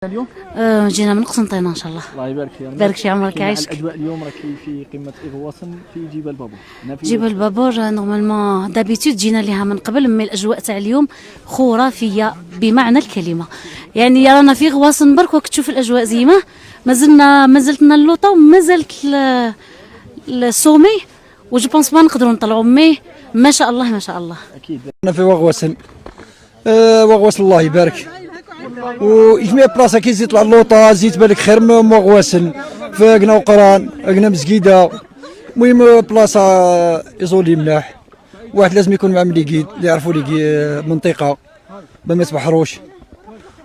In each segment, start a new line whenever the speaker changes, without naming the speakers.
اليوم؟
جينا من قسنطينة ان شاء الله.
الله يبارك فيك.
يبارك في عمرك يعيشك.
الاجواء اليوم راكي في قمه إغواصن في جبل بابور.
جبل بابور نورمالمون دابيتود جينا ليها من قبل، مي الاجواء تاع اليوم خرافيه بمعنى الكلمه. يعني رانا في غواصن برك وقت تشوف الاجواء زيمه. مازلتنا اللوطه ومازلت السومي وجو بونس ما نقدروا نطلعوا، مي ما شاء الله ما شاء الله.
اكيد
انا في وغوسن. وغوسن الله يبارك. وجميع بلاصه كي زيد يطلع اللوطه زيد بالك خير من وغوسن. فقنا وقران قنا مسجيده. المهم بلاصه ايزولي ملاح. واحد لازم يكون مع مليقيد اللي يعرفوا لي منطقه ما تبحروش.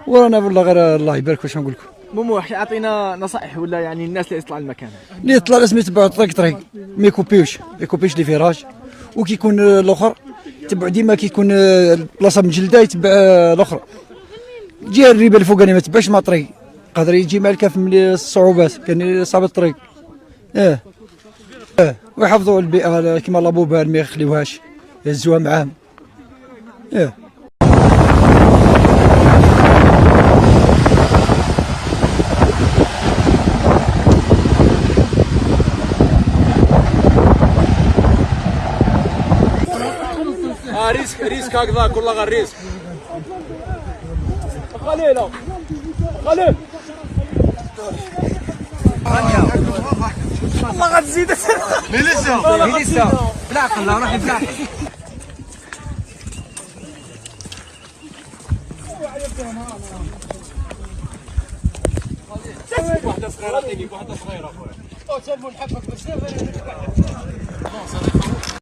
ورانا والله غير الله يبارك واش نقول لكم.
مومو اعطينا نصائح ولا يعني الناس اللي يطلع المكان
اللي يطلع لازم يتبعوا طريق ما يكوبيوش لي فيراج. وكيكون الاخر تبع ديما كيكون البلاصه مجلده يتبع الاخر. جهه الريبه الفوقاني ما تبعش مع طريق قادر يجي مع الكاف من الصعوبات كان صعب الطريق. ويحافظوا على البيئه كما لابوبال ما يخليوهاش يهزوها معاهم.
ريسك هكذا كلها غير ريسك. خليل والله غتزيد ميليسا بالعقل لا روحي بالعقل. واحدة صغيرة واحدة صغيرة خويا.